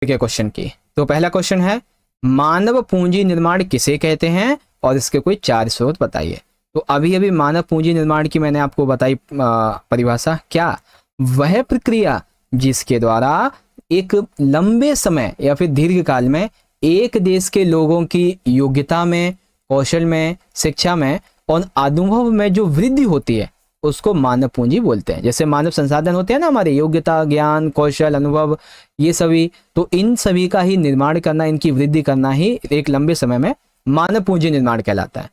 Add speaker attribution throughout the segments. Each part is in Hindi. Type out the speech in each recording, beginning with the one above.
Speaker 1: के क्वेश्चन की। तो पहला क्वेश्चन है मानव पूंजी निर्माण किसे कहते हैं और इसके कोई 4 स्रोत बताइए। तो अभी अभी मानव पूंजी निर्माण की मैंने आपको बताई परिभाषा, क्या वह प्रक्रिया जिसके द्वारा एक लंबे समय या फिर दीर्घ काल में एक देश के लोगों की योग्यता में, कौशल में, शिक्षा में और अनुभव में जो वृद्धि होती है उसको मानव पूंजी बोलते हैं। जैसे मानव संसाधन होते हैं ना हमारे, योग्यता, ज्ञान, कौशल, अनुभव, ये सभी, तो इन सभी का ही निर्माण करना, इनकी वृद्धि करना ही एक लंबे समय में मानव पूंजी निर्माण कहलाता है।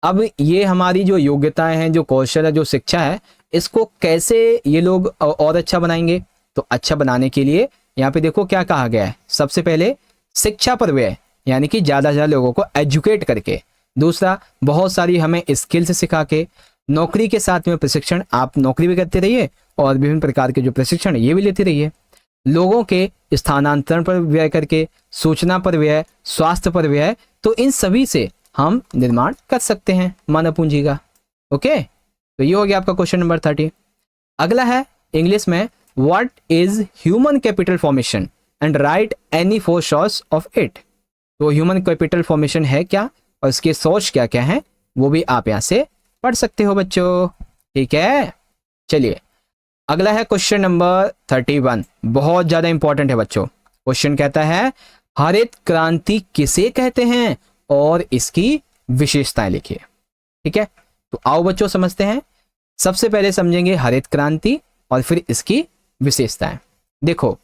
Speaker 1: अब ये हमारी जो योग्यताएं हैं, जो कौशल है, जो शिक्षा है, इसको कैसे ये लोग और अच्छा बनाएंगे। तो अच्छा बनाने के लिए यहाँ पे देखो क्या कहा गया है। सबसे पहले शिक्षा पर व्यय, यानी कि ज़्यादा से ज़्यादा लोगों को एजुकेट करके। दूसरा, बहुत सारी हमें स्किल्स सिखा के। नौकरी के साथ में प्रशिक्षण, आप नौकरी भी करते रहिए और विभिन्न प्रकार के जो प्रशिक्षण ये भी लेते रहिए। लोगों के स्थानांतरण पर व्यय करके, सूचना पर व्यय, स्वास्थ्य पर व्यय, तो इन सभी से हम निर्माण कर सकते हैं मानव पूंजी का। ओके, तो ये हो गया आपका क्वेश्चन नंबर 30। अगला है इंग्लिश में, what is human capital formation and right any 4 source of it. तो ह्यूमन कैपिटल फॉर्मेशन है क्या और इसके सोर्स क्या क्या है वो भी आप यहाँ से पढ़ सकते हो बच्चों। ठीक है, चलिए अगला है क्वेश्चन नंबर 31। बहुत ज्यादा इंपॉर्टेंट है बच्चों। क्वेश्चन कहता है हरित क्रांति किसे कहते हैं और इसकी विशेषताएं लिखिए। ठीक है, तो आओ बच्चों समझते हैं। सबसे पहले समझेंगे हरित क्रांति और फिर इसकी विशेषताएं। देखो,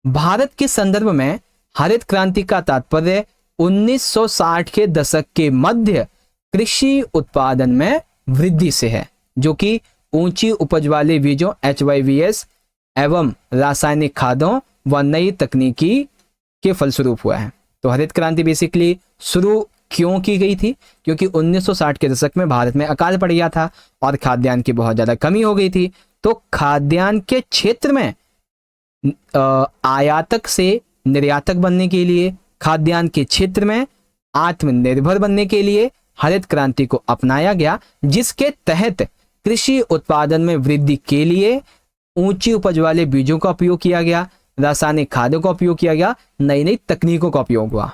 Speaker 1: भारत के संदर्भ में हरित क्रांति का तात्पर्य 1960 के दशक के मध्य कृषि उत्पादन में वृद्धि से है, जो कि ऊंची उपज वाले बीजों HYVS एवं रासायनिक खादों व नई तकनीकी के फलस्वरूप हुआ है। तो हरित क्रांति बेसिकली शुरू क्यों की गई थी, क्योंकि 1960 के दशक में भारत में अकाल पड़ गया था और खाद्यान्न की बहुत ज्यादा कमी हो गई थी। तो खाद्यान्न के क्षेत्र में आयातक से निर्यातक बनने के लिए, खाद्यान्न के क्षेत्र में आत्मनिर्भर बनने के लिए हरित क्रांति को अपनाया गया, जिसके तहत कृषि उत्पादन में वृद्धि के लिए ऊंची उपज वाले बीजों का उपयोग किया गया, रासायनिक खादों का उपयोग किया गया, नई नई तकनीकों का उपयोग हुआ।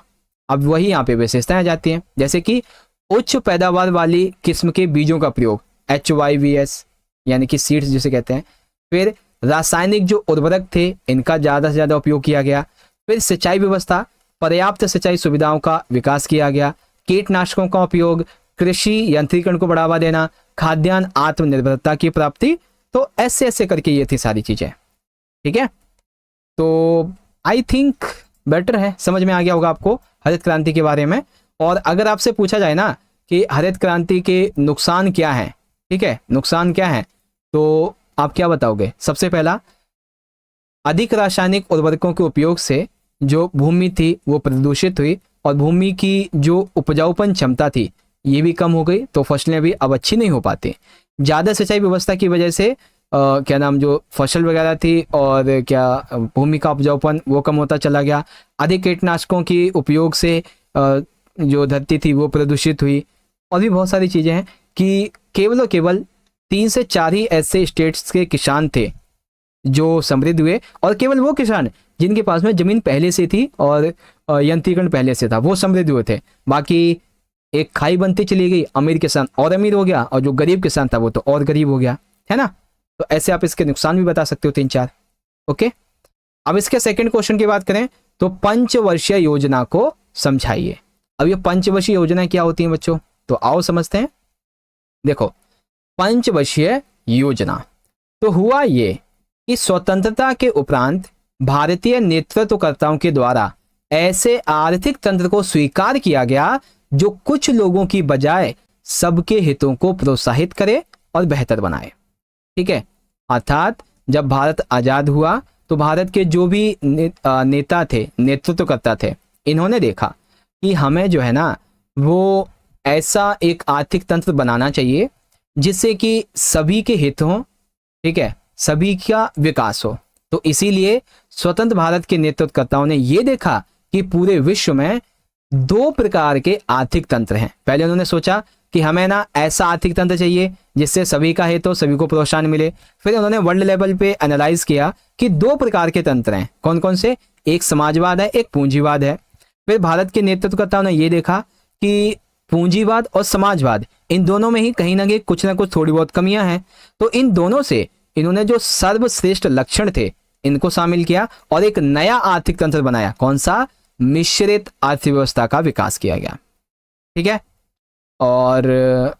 Speaker 1: अब वही यहाँ पे विशेषताएं आ जाती हैं, जैसे कि उच्च पैदावार वाली किस्म के बीजों का प्रयोग HYVS यानी कि सीड्स जिसे कहते हैं। फिर रासायनिक जो उर्वरक थे इनका ज़्यादा से ज़्यादा उपयोग किया गया। फिर सिंचाई व्यवस्था, पर्याप्त सिंचाई सुविधाओं का विकास किया गया। कीटनाशकों का उपयोग, कृषि यंत्रीकरण को बढ़ावा देना, खाद्यान्न आत्मनिर्भरता की प्राप्ति। तो ऐसे ऐसे करके ये थी सारी चीजें। ठीक है, तो आई थिंक बेटर है, समझ में आ गया होगा आपको हरित क्रांति के बारे में। और अगर आपसे पूछा जाए ना कि हरित क्रांति के नुकसान क्या है, ठीक है, नुकसान क्या है, तो आप क्या बताओगे। सबसे पहला, अधिक रासायनिक उर्वरकों के उपयोग से जो भूमि थी वो प्रदूषित हुई और भूमि की जो उपजाऊपन क्षमता थी ये भी कम हो गई, तो फसलें भी अब अच्छी नहीं हो पाती। ज़्यादा सिंचाई व्यवस्था की वजह से क्या नाम जो फसल वगैरह थी और क्या भूमि का उपजाऊपन वो कम होता चला गया। अधिक कीटनाशकों के उपयोग से जो धरती थी वो प्रदूषित हुई। और भी बहुत सारी चीज़ें हैं कि केवल और केवल 3 से 4 ही ऐसे स्टेट्स के किसान थे जो समृद्ध हुए, और केवल वो किसान जिनके पास में जमीन पहले से थी और यंत्रीकरण पहले से था वो समृद्ध हुए थे। बाकी एक खाई बनती चली गई, अमीर किसान और अमीर हो गया और जो गरीब किसान था वो तो और गरीब हो गया, है ना। तो ऐसे आप इसके नुकसान भी बता सकते हो 3-4। ओके, अब इसके सेकंड क्वेश्चन की बात करें तो पंचवर्षीय योजना को समझाइए। अब ये पंचवर्षीय योजना क्या होती है बच्चों, तो आओ समझते हैं। देखो, पंचवर्षीय योजना तो हुआ ये कि स्वतंत्रता के उपरांत भारतीय नेतृत्वकर्ताओं के द्वारा ऐसे आर्थिक तंत्र को स्वीकार किया गया जो कुछ लोगों की बजाय सबके हितों को प्रोत्साहित करे और बेहतर बनाए। ठीक है, अर्थात जब भारत आजाद हुआ तो भारत के जो भी नेता थे, नेतृत्वकर्ता थे, इन्होंने देखा कि हमें जो है ना वो ऐसा एक आर्थिक तंत्र बनाना चाहिए जिससे कि सभी के हित हों, ठीक है, सभी का विकास हो। तो इसीलिए स्वतंत्र भारत के नेतृत्वकर्ताओं ने ये देखा कि पूरे विश्व में 2 प्रकार के आर्थिक तंत्र हैं। पहले उन्होंने सोचा कि हमें ना ऐसा आर्थिक तंत्र चाहिए जिससे सभी का हित हो, सभी को प्रोत्साहन मिले। फिर उन्होंने वर्ल्ड लेवल पे एनालाइज किया कि 2 प्रकार के तंत्र हैं। कौन कौन से, एक समाजवाद है, एक पूंजीवाद है। फिर भारत के नेतृत्वकर्ताओं ने ये देखा कि पूंजीवाद और समाजवाद इन दोनों में ही कहीं ना कहीं कुछ ना कुछ थोड़ी बहुत कमियां हैं, तो इन दोनों से इन्होंने जो सर्वश्रेष्ठ लक्षण थे इनको शामिल किया और एक नया आर्थिक तंत्र बनाया। कौन सा? मिश्रित अर्थव्यवस्था का विकास किया गया। ठीक है, और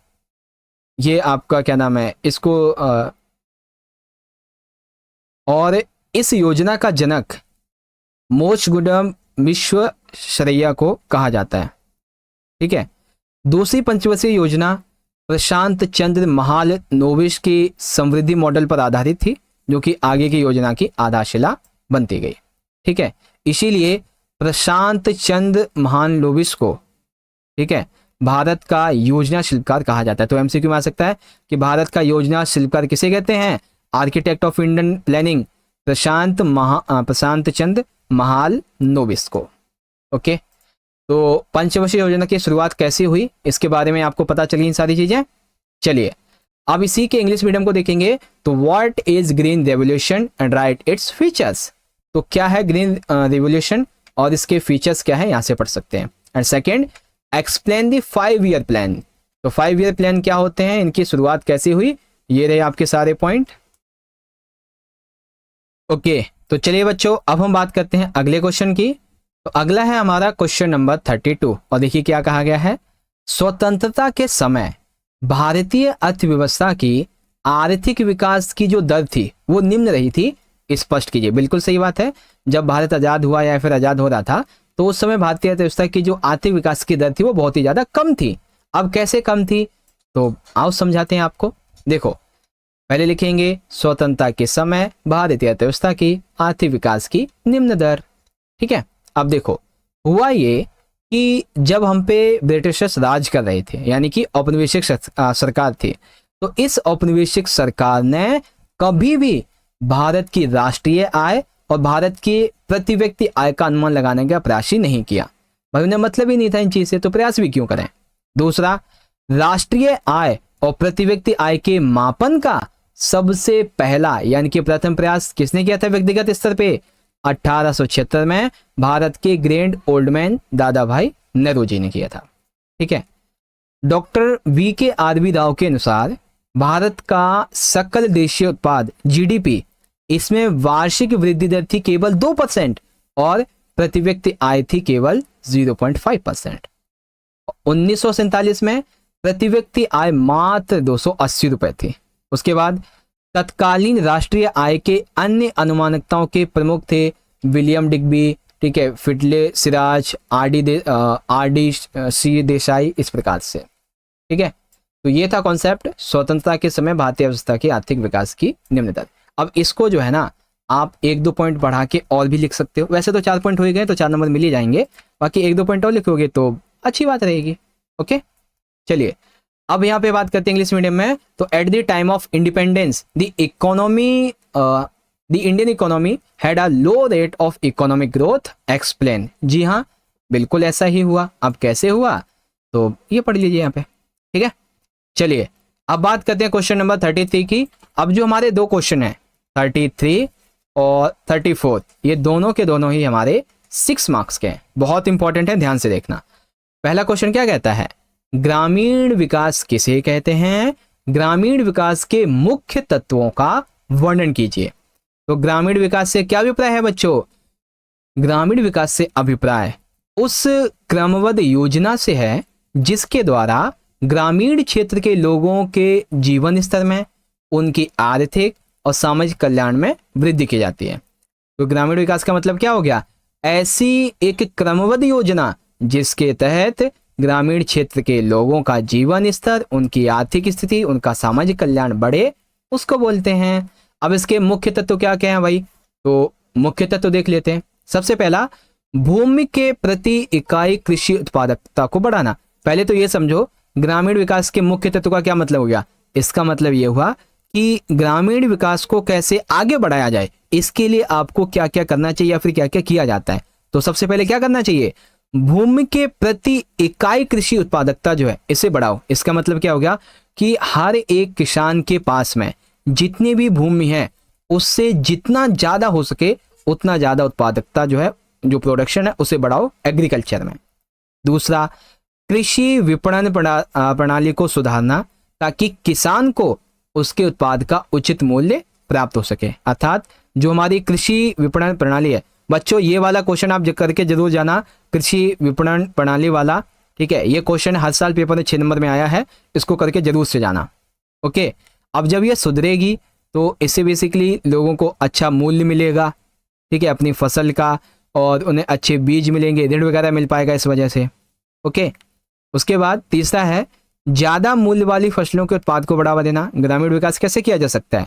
Speaker 1: ये आपका क्या नाम है इसको और इस योजना का जनक मोक्षगुंडम विश्वेश्वरैया को कहा जाता है। ठीक है, दूसरी पंचवर्षीय योजना प्रशांत चंद्र महालनोबिस की समृद्धि मॉडल पर आधारित थी, जो कि आगे की योजना की आधारशिला बनती गई। ठीक है, इसीलिए प्रशांत चंद्र महालनोबिस को, ठीक है, भारत का योजना शिल्पकार कहा जाता है। तो एमसीक्यू में आ सकता है कि भारत का योजना शिल्पकार किसे कहते हैं? आर्किटेक्ट ऑफ इंडियन प्लानिंग प्रशांत चंद्र महालनोबिस को। ओके, तो पंचवर्षीय योजना की शुरुआत कैसे हुई इसके बारे में आपको पता चली इन सारी चीजें। चलिए अब इसी के इंग्लिश मीडियम को देखेंगे। तो what is green revolution and right its features. तो क्या है ग्रीन रेवोल्यूशन और इसके फीचर्स क्या है, यहां से पढ़ सकते हैं। And second, explain the 5 year plan. तो 5 ईयर प्लान क्या होते हैं, इनकी शुरुआत कैसे हुई, ये रहे आपके सारे पॉइंट। ओके, तो चलिए बच्चों अब हम बात करते हैं अगले क्वेश्चन की। तो अगला है हमारा क्वेश्चन नंबर 32 और देखिए क्या कहा गया है। स्वतंत्रता के समय भारतीय अर्थव्यवस्था की आर्थिक विकास की जो दर थी वो निम्न रही थी। स्पष्ट कीजिए। बिल्कुल सही बात है, जब भारत आजाद हुआ या फिर आजाद हो रहा था तो उस समय भारतीय अर्थव्यवस्था की जो आर्थिक विकास की दर थी वो बहुत ही ज्यादा कम थी। अब कैसे कम थी, तो आओ समझाते हैं आपको। देखो पहले लिखेंगे स्वतंत्रता के समय भारतीय अर्थव्यवस्था की आर्थिक विकास की निम्न दर। ठीक है, अब देखो हुआ ये कि जब हम पे ब्रिटिशर्स राज कर रहे थे, यानी कि औपनिवेशिक सरकार थी, तो इस औपनिवेशिक सरकार ने कभी भी भारत की राष्ट्रीय आय और भारत की प्रति व्यक्ति आय का अनुमान लगाने का प्रयास ही नहीं किया। भाई उन्हें मतलब ही नहीं था इन चीज से, तो प्रयास भी क्यों करें। दूसरा, राष्ट्रीय आय और प्रति व्यक्ति आय के मापन का सबसे पहला यानी कि प्रथम प्रयास किसने किया था व्यक्तिगत स्तर पे? 1876 में भारत के ग्रैंड ओल्ड मैन दादा भाई नेहरू जी ने किया था। ठीक है, डॉक्टर VKRB राव के अनुसार भारत का सकल देशीय उत्पाद जीडीपी, इसमें वार्षिक वृद्धि दर थी केवल 2% और प्रति व्यक्ति आय थी केवल 0.5%। 1947 में प्रति व्यक्ति आय मात्र 280 रुपए थी। उसके बाद तत्कालीन राष्ट्रीय आय के अन्य अनुमानकताओं के प्रमुख थे विलियम डिग्बी, ठीक है, फिडले सिराज, RD सी देसाई, इस प्रकार से। ठीक है, तो ये था कॉन्सेप्ट स्वतंत्रता के समय भारतीय अर्थव्यवस्था की आर्थिक विकास की निम्न दर। अब इसको जो है ना आप 1-2 पॉइंट बढ़ा के और भी लिख सकते हो। वैसे तो 4 पॉइंट हो गए तो 4 नंबर मिल ही जाएंगे, बाकी 1-2 पॉइंट और लिखोगे तो अच्छी बात रहेगी। ओके, चलिए अब यहाँ पे बात करते हैं इंग्लिश मीडियम में। तो at the time of independence the Indian economy had a low rate of economic growth explain. जी हाँ, बिल्कुल ऐसा ही हुआ। अब कैसे हुआ तो ये पढ़ लीजिए यहाँ पे। ठीक है, चलिए अब बात करते हैं क्वेश्चन नंबर 33 की। अब जो हमारे 2 क्वेश्चन हैं 33 और 34, ये दोनों के दोनों ही हमारे 6 मार्क्स के हैं, बहुत इंपॉर्टेंट है, ध्यान से देखना। पहला क्वेश्चन क्या कहता है, ग्रामीण विकास किसे कहते हैं? ग्रामीण विकास के मुख्य तत्वों का वर्णन कीजिए। तो ग्रामीण विकास से क्या अभिप्राय है बच्चों? ग्रामीण विकास से अभिप्राय उस क्रमबद्ध योजना से है जिसके द्वारा ग्रामीण क्षेत्र के लोगों के जीवन स्तर में, उनकी आर्थिक और सामाजिक कल्याण में वृद्धि की जाती है। तो ग्रामीण विकास का मतलब क्या हो गया? ऐसी एक क्रमबद्ध योजना जिसके तहत ग्रामीण क्षेत्र के लोगों का जीवन स्तर, उनकी आर्थिक स्थिति, उनका सामाजिक कल्याण बढ़े, उसको बोलते हैं। अब इसके मुख्य तत्व क्या क्या हैं भाई? तो मुख्य तत्व देख लेते हैं। सबसे पहला, भूमि के प्रति इकाई कृषि उत्पादकता को बढ़ाना। पहले तो ये समझो ग्रामीण विकास के मुख्य तत्व का क्या मतलब हो गया। इसका मतलब ये हुआ कि ग्रामीण विकास को कैसे आगे बढ़ाया जाए, इसके लिए आपको क्या क्या करना चाहिए या फिर क्या क्या किया जाता है। तो सबसे पहले क्या करना चाहिए? भूमि के प्रति इकाई कृषि उत्पादकता जो है इसे बढ़ाओ। इसका मतलब क्या हो गया कि हर एक किसान के पास में जितनी भी भूमि है उससे जितना ज्यादा हो सके उतना ज़्यादा उत्पादकता जो है, जो प्रोडक्शन है उसे बढ़ाओ एग्रीकल्चर में। दूसरा, कृषि विपणन प्रणाली को सुधारना ताकि किसान को उसके उत्पाद का उचित मूल्य प्राप्त हो सके। अर्थात जो हमारी कृषि विपणन प्रणाली है, बच्चों ये वाला क्वेश्चन आप करके जरूर जाना, कृषि विपणन प्रणाली वाला, ठीक है। ये क्वेश्चन हर साल पेपर में 6 नंबर में आया है, इसको करके जरूर से जाना। ओके, अब जब ये सुधरेगी तो इससे बेसिकली लोगों को अच्छा मूल्य मिलेगा, ठीक है, अपनी फसल का, और उन्हें अच्छे बीज मिलेंगे, ऋण वगैरह मिल पाएगा इस वजह से। ओके, उसके बाद तीसरा है ज़्यादा मूल्य वाली फसलों के उत्पाद को बढ़ावा देना। ग्रामीण विकास कैसे किया जा सकता है?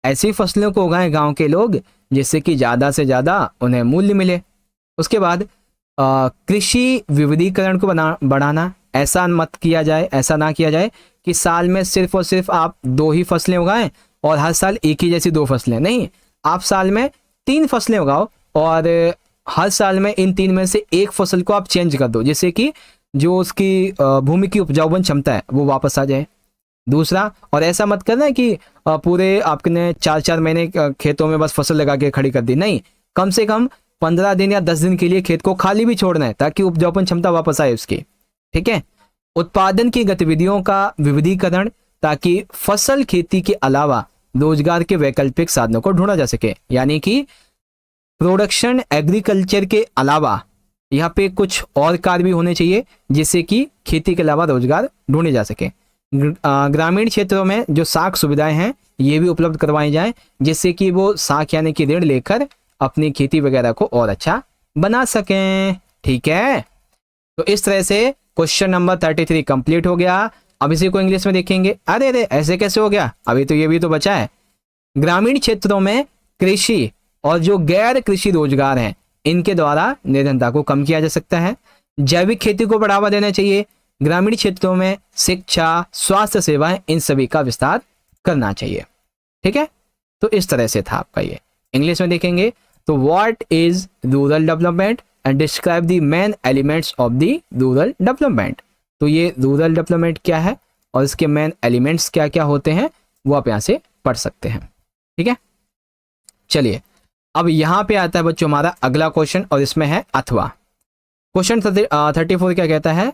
Speaker 1: ऐसी फसलों को उगाएं गांव के लोग जिससे कि ज़्यादा से ज़्यादा उन्हें मूल्य मिले। उसके बाद कृषि विविधीकरण को बढ़ाना। ऐसा मत किया जाए, ऐसा ना किया जाए कि साल में सिर्फ और सिर्फ आप 2 ही फसलें उगाएं और हर साल एक ही जैसी 2 फसलें। नहीं, आप साल में 3 फसलें उगाओ और हर साल में इन 3 में से एक फसल को आप चेंज कर दो, जिससे कि जो उसकी भूमि की उपजाऊपन क्षमता है वो वापस आ जाए। दूसरा, और ऐसा मत करना कि पूरे आपने 4-4 महीने खेतों में बस फसल लगा के खड़ी कर दी। नहीं, कम से कम 15 दिन या 10 दिन के लिए खेत को खाली भी छोड़ना है ताकि उपजाऊपन क्षमता वापस आए उसकी, ठीक है। उत्पादन की गतिविधियों का विविधीकरण ताकि फसल खेती के अलावा रोजगार के वैकल्पिक साधनों को ढूंढा जा सके। यानी कि प्रोडक्शन एग्रीकल्चर के अलावा यहाँ पे कुछ और कार्य भी होने चाहिए जिससे कि खेती के अलावा रोजगार ढूंढे जा सके। ग्रामीण क्षेत्रों में जो साख सुविधाएं हैं ये भी उपलब्ध करवाई जाएं, जिससे कि वो साख यानी कि ऋण लेकर अपनी खेती वगैरह को और अच्छा बना सकें, ठीक है। तो इस तरह से क्वेश्चन नंबर 33 कंप्लीट हो गया। अब इसी को इंग्लिश में देखेंगे। अरे अरे ऐसे कैसे हो गया, अभी तो ये भी तो बचा है। ग्रामीण क्षेत्रों में कृषि और जो गैर कृषि रोजगार हैं इनके द्वारा निर्धनता को कम किया जा सकता है। जैविक खेती को बढ़ावा देना चाहिए। ग्रामीण क्षेत्रों में शिक्षा, स्वास्थ्य सेवाएं, इन सभी का विस्तार करना चाहिए, ठीक है। तो इस तरह से था आपका ये। इंग्लिश में देखेंगे तो what is rural development and describe the main elements of the rural development. तो ये रूरल डेवलपमेंट क्या है और इसके मेन एलिमेंट्स क्या क्या होते हैं वो आप यहाँ से पढ़ सकते हैं, ठीक है। चलिए अब यहाँ पे आता है बच्चों हमारा अगला क्वेश्चन, और इसमें है अथवा। क्वेश्चन 34 क्या कहता है?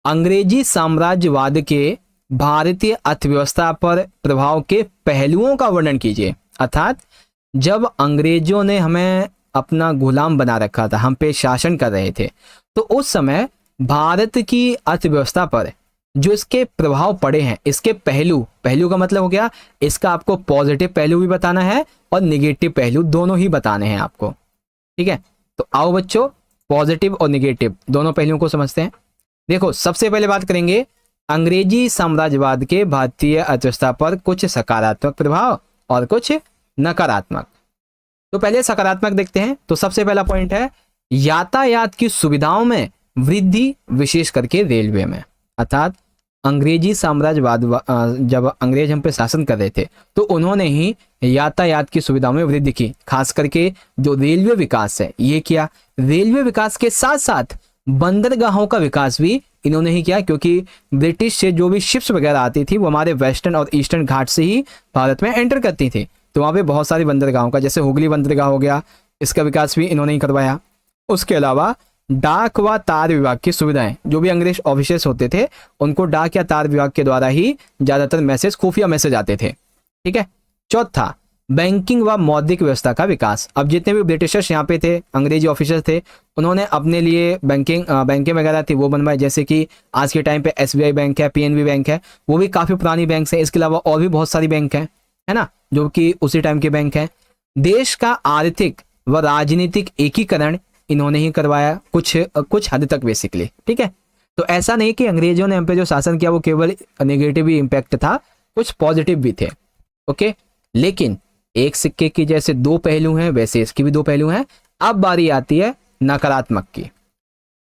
Speaker 1: अंग्रेजी साम्राज्यवाद के भारतीय अर्थव्यवस्था पर प्रभाव के पहलुओं का वर्णन कीजिए। अर्थात जब अंग्रेजों ने हमें अपना गुलाम बना रखा था, हम पे शासन कर रहे थे, तो उस समय भारत की अर्थव्यवस्था पर जो इसके प्रभाव पड़े हैं, इसके पहलू का मतलब हो गया इसका आपको पॉजिटिव पहलू भी बताना है और निगेटिव पहलू दोनों ही बताने हैं आपको, ठीक है। तो आओ बच्चों पॉजिटिव और निगेटिव दोनों पहलुओं को समझते हैं। देखो सबसे पहले बात करेंगे अंग्रेजी साम्राज्यवाद के भारतीय अर्थव्यवस्था पर कुछ सकारात्मक प्रभाव और कुछ नकारात्मक। तो पहले सकारात्मक देखते हैं। तो सबसे पहला पॉइंट है यातायात की सुविधाओं में वृद्धि, विशेष करके रेलवे में। अर्थात अंग्रेजी साम्राज्यवाद जब अंग्रेज हम पे शासन कर रहे थे तो उन्होंने ही यातायात की सुविधाओं में वृद्धि की, खास करके जो रेलवे विकास है ये किया। रेलवे विकास के साथ साथ बंदरगाहों का विकास भी इन्होंने ही किया, क्योंकि ब्रिटिश से जो भी शिप्स वगैरह आती थी वो हमारे वेस्टर्न और ईस्टर्न घाट से ही भारत में एंटर करती थी। तो वहाँ पे बहुत सारी बंदरगाहों का, जैसे हुगली बंदरगाह हो गया, इसका विकास भी इन्होंने ही करवाया। उसके अलावा डाक व तार विभाग की सुविधाएं, जो भी अंग्रेज ऑफिसर्स होते थे उनको डाक या तार विभाग के द्वारा ही ज्यादातर मैसेज, खुफिया मैसेज आते थे, ठीक है। चौथा बैंकिंग व मौद्रिक व्यवस्था का विकास। अब जितने भी ब्रिटिशर्स यहाँ पे थे, अंग्रेजी ऑफिसर्स थे, उन्होंने अपने लिए बैंकें वगैरह थी वो बनवाई, जैसे कि आज के टाइम पे SBI बैंक है, PNB बैंक है, वो भी काफ़ी पुरानी बैंक है। इसके अलावा और भी बहुत सारी बैंक हैं, है ना, जो कि उसी टाइम के बैंक हैं। देश का आर्थिक व राजनीतिक एकीकरण इन्होंने ही करवाया कुछ हद तक बेसिकली, ठीक है। तो ऐसा नहीं कि अंग्रेजों ने हम पे जो शासन किया वो केवल नेगेटिव ही इम्पैक्ट था, कुछ पॉजिटिव भी थे, ओके। लेकिन एक सिक्के की जैसे 2 पहलू हैं वैसे इसकी भी 2 पहलू हैं। अब बारी आती है नकारात्मक की।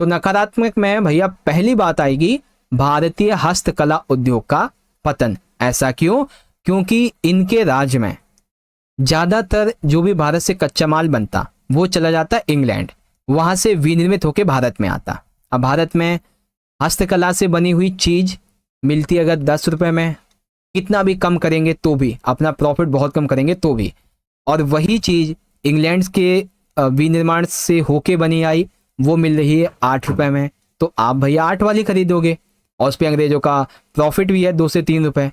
Speaker 1: तो नकारात्मक में भैया पहली बात आएगी भारतीय हस्तकला उद्योग का पतन। ऐसा क्यों? क्योंकि इनके राज्य में ज्यादातर जो भी भारत से कच्चा माल बनता वो चला जाता इंग्लैंड, वहां से विनिर्मित होकर भारत में आता। अब भारत में हस्तकला से बनी हुई चीज मिलती अगर 10 रुपए में, कितना भी कम करेंगे तो भी, अपना प्रॉफिट बहुत कम करेंगे तो भी, और वही चीज इंग्लैंड के विनिर्माण से होके बनी आई वो मिल रही है 8 रुपए में, तो आप भैया 8 वाली खरीदोगे, और उस पर अंग्रेजों का प्रॉफिट भी है 2 से 3 रुपए,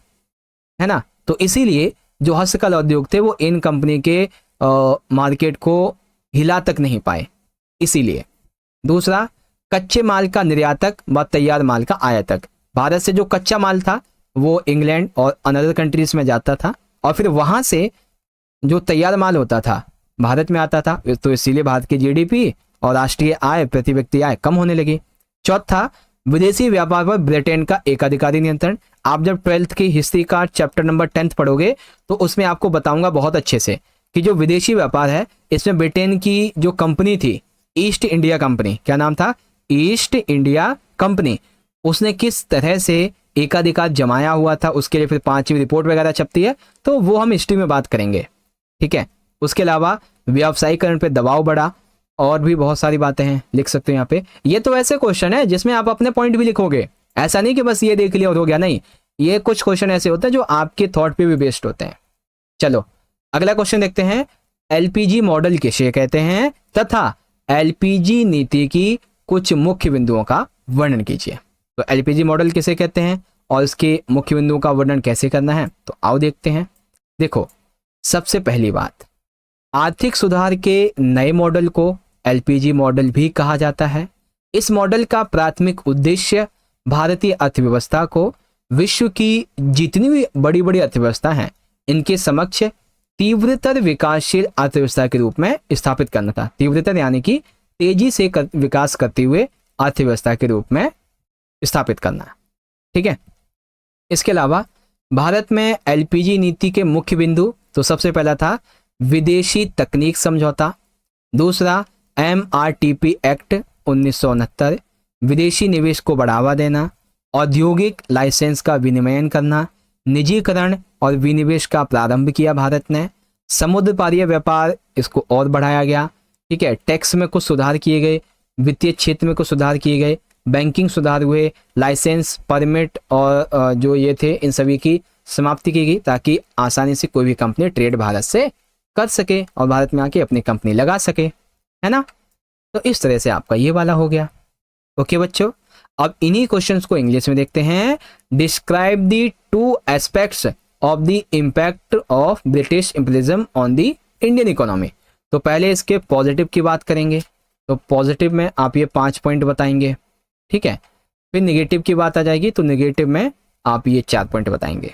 Speaker 1: है ना। तो इसीलिए जो हस्तकला उद्योग थे वो इन कंपनी के मार्केट को हिला तक नहीं पाए, इसीलिए। दूसरा, कच्चे माल का निर्यातक व तैयार माल का आयातक। भारत से जो कच्चा माल था वो इंग्लैंड और अनदर कंट्रीज में जाता था, और फिर वहां से जो तैयार माल होता था भारत में आता था, तो इसीलिए भारत की जीडीपी और राष्ट्रीय आय, प्रति व्यक्ति आय कम होने लगी। चौथा, विदेशी व्यापार पर ब्रिटेन का एकाधिकारी नियंत्रण। आप जब 12th की हिस्ट्री का चैप्टर नंबर 10 पढ़ोगे तो उसमें आपको बताऊंगा बहुत अच्छे से कि जो विदेशी व्यापार है इसमें ब्रिटेन की जो कंपनी थी, ईस्ट इंडिया कंपनी, क्या नाम था, ईस्ट इंडिया कंपनी, उसने किस तरह से एकाधिकार जमाया हुआ था, उसके लिए फिर 5वीं रिपोर्ट वगैरह छपती है, तो वो हम हिस्ट्री में बात करेंगे, ठीक है। उसके अलावा व्यावसायीकरण पे दबाव बढ़ा, और भी बहुत सारी बातें हैं, लिख सकते हो यहाँ पे। ये तो ऐसे क्वेश्चन है जिसमें आप अपने पॉइंट भी लिखोगे, ऐसा नहीं कि बस ये देख लिया और हो गया, नहीं, ये कुछ क्वेश्चन ऐसे होते हैं जो आपके थॉट पे भी बेस्ड होते हैं। चलो अगला क्वेश्चन देखते हैं, एलपीजी मॉडल किसे कहते हैं तथा एलपीजी नीति की कुछ मुख्य बिंदुओं का वर्णन कीजिए। तो एलपीजी मॉडल किसे कहते हैं और इसके मुख्य बिंदुओं का वर्णन कैसे करना है, तो आओ देखते हैं। देखो, सबसे पहली बात, आर्थिक सुधार के नए मॉडल को एलपीजी मॉडल भी कहा जाता है। इस मॉडल का प्राथमिक उद्देश्य भारतीय अर्थव्यवस्था को विश्व की जितनी भी बड़ी बड़ी अर्थव्यवस्था हैं इनके समक्ष तीव्रतर विकासशील अर्थव्यवस्था के रूप में स्थापित करना था। तीव्रतर यानी कि तेजी से विकास करते हुए अर्थव्यवस्था के रूप में स्थापित करना, ठीक है। इसके अलावा भारत में एलपीजी नीति के मुख्य बिंदु, तो सबसे पहला था विदेशी तकनीक समझौता, दूसरा MRTP एक्ट 1969, विदेशी निवेश को बढ़ावा देना, औद्योगिक लाइसेंस का विनिमयन करना, निजीकरण और विनिवेश का प्रारंभ किया भारत ने, समुद्र पारीय व्यापार इसको और बढ़ाया गया, ठीक है। टैक्स में कुछ सुधार किए गए, वित्तीय क्षेत्र में कुछ सुधार किए गए, बैंकिंग सुधार हुए, लाइसेंस, परमिट और जो ये थे इन सभी की समाप्ति की गई ताकि आसानी से कोई भी कंपनी ट्रेड भारत से कर सके और भारत में आके अपनी कंपनी लगा सके, है ना। तो इस तरह से आपका ये वाला हो गया। ओके बच्चों, अब इन्हीं क्वेश्चंस को इंग्लिश में देखते हैं। Describe the 2 aspects of the impact of British imperialism on the Indian economy. तो पहले इसके पॉजिटिव की बात करेंगे, तो पॉजिटिव में आप ये 5 पॉइंट बताएंगे, ठीक है। फिर नेगेटिव की बात आ जाएगी तो नेगेटिव में आप ये 4 पॉइंट बताएंगे।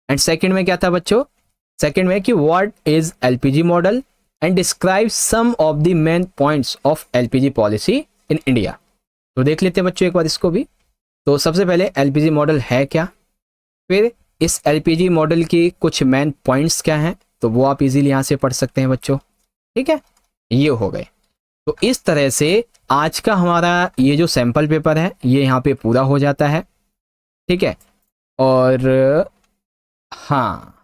Speaker 1: एंड सेकंड में क्या था बच्चों, सेकंड में कि what is LPG model and describe some of the main points of LPG policy in India. तो देख लेते हैं बच्चों एक बार इसको भी। तो सबसे पहले एलपीजी मॉडल है क्या, फिर इस एलपीजी मॉडल की कुछ मेन पॉइंट्स क्या हैं, तो वो आप इजीली यहाँ से पढ़ सकते हैं बच्चों, ठीक है। ये हो गए। तो इस तरह से आज का हमारा ये जो सैंपल पेपर है ये यहाँ पे पूरा हो जाता है, ठीक है। और हाँ,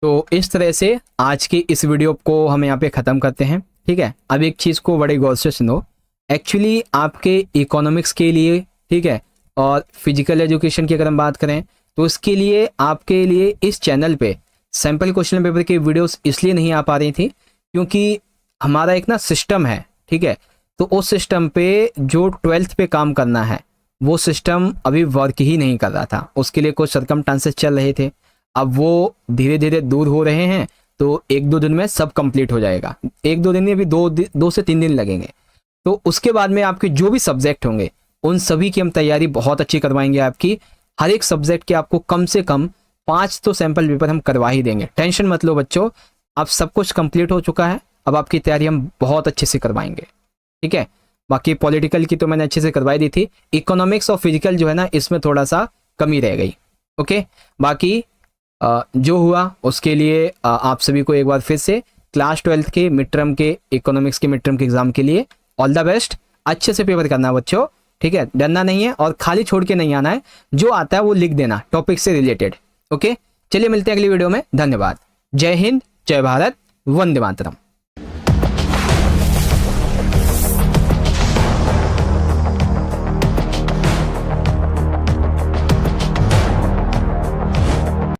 Speaker 1: तो इस तरह से आज की इस वीडियो को हम यहाँ पे ख़त्म करते हैं, ठीक है। अब एक चीज़ को बड़े गौर से सुनो, एक्चुअली आपके इकोनॉमिक्स के लिए, ठीक है, और फिजिकल एजुकेशन की अगर हम बात करें तो इसके लिए आपके लिए इस चैनल पे सैंपल क्वेश्चन पेपर की वीडियोस इसलिए नहीं आ पा रही थी क्योंकि हमारा एक ना सिस्टम है, ठीक है। तो उस सिस्टम पे जो 12th पे काम करना है वो सिस्टम अभी वर्क ही नहीं कर रहा था, उसके लिए कुछ सर्कमस्टांसेस चल रहे थे। अब वो धीरे धीरे दूर हो रहे हैं, तो 1-2 दिन में सब कंप्लीट हो जाएगा। 1-2 दिन में भी 2 से 3 दिन लगेंगे। तो उसके बाद में आपके जो भी सब्जेक्ट होंगे उन सभी की हम तैयारी बहुत अच्छी करवाएंगे आपकी। हर एक सब्जेक्ट के आपको कम से कम 5 तो सैंपल पेपर हम करवा ही देंगे, टेंशन मत लो बच्चों। अब सब कुछ कंप्लीट हो चुका है, अब आपकी तैयारी हम बहुत अच्छे से करवाएंगे, ठीक है। बाकी पॉलिटिकल की तो मैंने अच्छे से करवाई दी थी, इकोनॉमिक्स और फिजिकल जो है ना इसमें थोड़ा सा कमी रह गई, ओके। बाकी जो हुआ उसके लिए आप सभी को एक बार फिर से क्लास 12th के मिड टर्म के इकोनॉमिक्स के मिड टर्म के एग्जाम के लिए ऑल द बेस्ट। अच्छे से पेपर करना बच्चों, ठीक है, डरना नहीं है और खाली छोड़ के नहीं आना है, जो आता है वो लिख देना टॉपिक से रिलेटेड, ओके। चलिए मिलते हैं अगली वीडियो में, धन्यवाद। जय हिंद, जय भारत, वंदे मातरम।